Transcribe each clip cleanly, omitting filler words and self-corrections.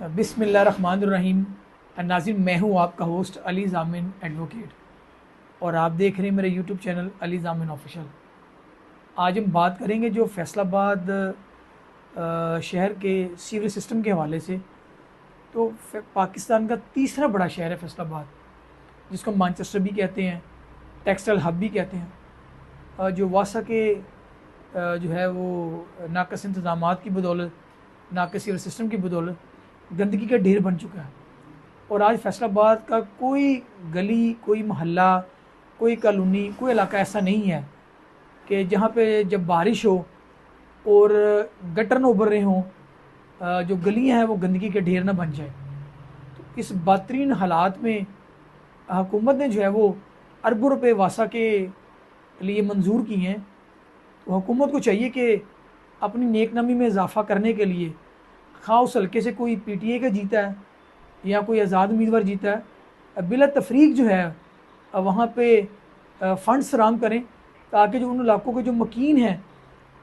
बिस्मिल्लाहिर्रहमानिर्रहीम। नाज़रीन, मैं हूँ आपका होस्ट अली ज़ामिन एडवोकेट और आप देख रहे हैं मेरे यूट्यूब चैनल अली ज़ामिन ऑफिशियल। आज हम बात करेंगे जो फैसलाबाद शहर के सीवरेज सिस्टम के हवाले से। तो पाकिस्तान का तीसरा बड़ा शहर है फैसलाबाद, जिसको मैनचेस्टर भी कहते हैं, टेक्सटाइल हब भी कहते हैं। जो वासा के जो है वो नाकस इंतज़ामात की बदौलत, नाकस सीवरेज सिस्टम की बदौलत गंदगी का ढेर बन चुका है। और आज फैसलाबाद का कोई गली, कोई मोहल्ला, कोई कॉलोनी, कोई इलाका ऐसा नहीं है कि जहाँ पे जब बारिश हो और गटर न उभर रहे हों, जो गलियाँ हैं वो गंदगी के ढेर ना बन जाए। तो इस बदतरीन हालात में हुकूमत ने जो है वो अरबों रुपए वासा के लिए मंजूर किए हैं। तो हुकूमत को चाहिए कि अपनी नेकनामी में इजाफा करने के लिए, खा उस हल्के से कोई पीटीए का जीता है या कोई आज़ाद उम्मीदवार जीता है, बिला तफरीक जो है वहाँ पे फ़ंड्स फराहम करें, ताकि जो उन इलाकों के जो मकीन हैं,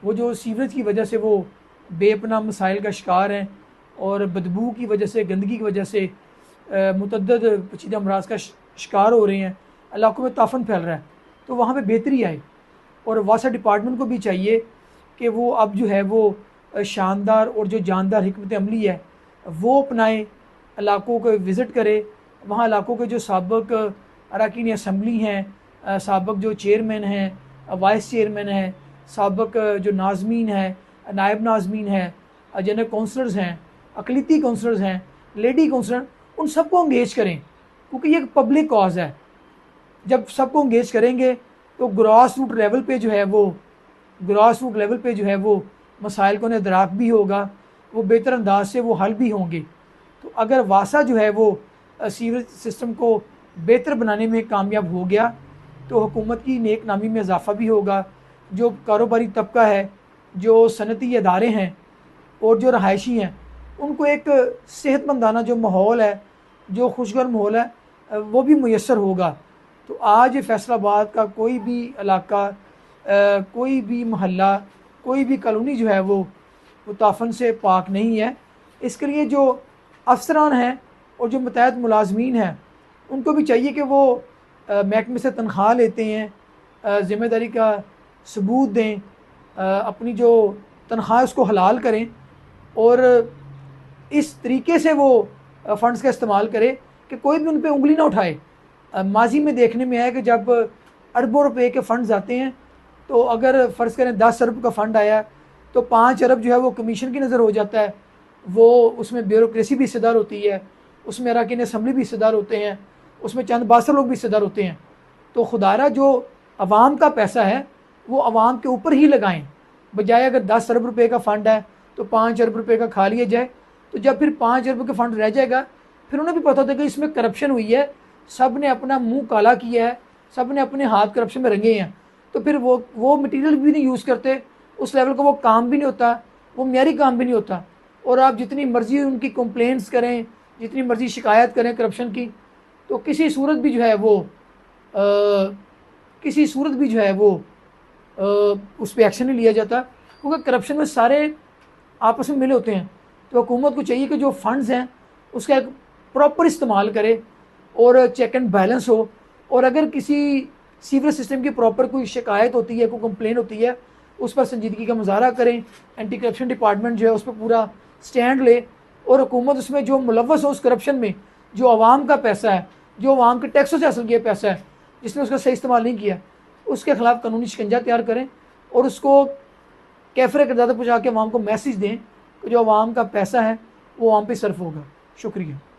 वो जो सीवरेज की वजह से वो बेपनाह मसाइल का शिकार हैं और बदबू की वजह से, गंदगी की वजह से मुतअद्दिद पेचीदा अमराज का शिकार हो रहे हैं, इलाकों में ताफन फैल रहा है, तो वहाँ पे बेहतरी आए। और वासा डिपार्टमेंट को भी चाहिए कि वो अब जो है वो शानदार और जो जानदार हिकमत अमली है वो अपनाए, इलाकों को विज़िट करे, वहाँ इलाकों के जो साबिक़ अरकान असम्बली हैं, साबिक़ जो चेयरमैन हैं, वाइस चेयरमैन हैं, साबिक़ जो नाज़मीन हैं, नायब नाज़मीन हैं, जनरल काउंसलर्स हैं, अक़लियती काउंसलर्स हैं, लेडी काउंसलर, उन सबको इंगेज करें, क्योंकि ये एक पब्लिक कॉज है। जब सबको इंगेज करेंगे तो ग्रास रूट लेवल पे जो है वो मसाइल को इदराक भी होगा, वो बेहतर अंदाज से वो हल भी होंगे। तो अगर वासा जो है वो सीवरेज सिस्टम को बेहतर बनाने में कामयाब हो गया तो हुकूमत की नेक नामी में इजाफ़ा भी होगा। जो कारोबारी तबका है, जो सनती अदारे हैं और जो रहायशी हैं, उनको एक सेहतमंदाना जो माहौल है, जो खुशगवार माहौल है, वो भी मुयस्सर होगा। तो आज फैसलाबाद का कोई भी इलाका, कोई भी मोहल्ला, कोई भी कॉलोनी जो है वो ताफन से पाक नहीं है। इसके लिए जो अफसरान हैं और जो मुतैहद मुलाजमीन हैं, उनको भी चाहिए कि वो महकमे से तनख्वाह लेते हैं, ज़िम्मेदारी का सबूत दें, अपनी जो तनख्वाह उसको हलाल करें और इस तरीके से वो फ़ंड्स का इस्तेमाल करें कि कोई भी उन पर उंगली ना उठाए। माजी में देखने में आया कि जब अरबों रुपए के फ़ंड्स आते हैं, तो अगर फ़र्ज़ करें 10 अरब का फ़ंड आया तो 5 अरब जो है वो कमीशन की नज़र हो जाता है। वो उसमें ब्यूरोक्रेसी भी हिस्सेदार होती है, उसमें अरकान असम्बली भी हिस्सेदार होते हैं, उसमें चंद बासर लोग भी हिस्सेदार होते हैं। तो खुदारा जो अवाम का पैसा है वो अवाम के ऊपर ही लगाएं, बजाय अगर 10 अरब रुपये का फ़ंड है तो 5 अरब रुपये का खा लिया जाए। तो जब फिर 5 अरब का फ़ंड रह जाएगा, फिर उन्हें भी पता होता है कि इसमें करप्शन हुई है, सब ने अपना मुँह काला किया है, सब ने अपने हाथ करप्शन में रंगे हैं, तो फिर वो मटीरियल भी नहीं यूज़ करते, उस लेवल का वो काम भी नहीं होता, वो म्यारी काम भी नहीं होता। और आप जितनी मर्ज़ी उनकी कंप्लेंट्स करें, जितनी मर्ज़ी शिकायत करें करप्शन की, तो किसी सूरत भी जो है वो उस पर एक्शन नहीं लिया जाता, क्योंकि करप्शन में सारे आपस में मिले होते हैं। तो हुकूमत को चाहिए कि जो फंड्स हैं उसका एक प्रॉपर इस्तेमाल करे और चेक एंड बैलेंस हो। और अगर किसी सीवरेज सिस्टम की प्रॉपर कोई शिकायत होती है, कोई कंप्लेन होती है, उस पर संजीदगी का मुजाहरा करें, एंटी करप्शन डिपार्टमेंट जो है उस पर पूरा स्टैंड ले, और हुकूमत उसमें जो मुलव्वस हो उस करप्शन में, जो आवाम का पैसा है, जो आवाम के टैक्सों से हासिल किया पैसा है, जिसने उसका सही इस्तेमाल नहीं किया, उसके ख़िलाफ़ कानूनी शिकंजा तैयार करें और उसको कैफरे किरदार पहुँचा के आवाम को मैसेज दें कि जो आवाम का पैसा है वो आवाम पे सर्फ होगा। शुक्रिया।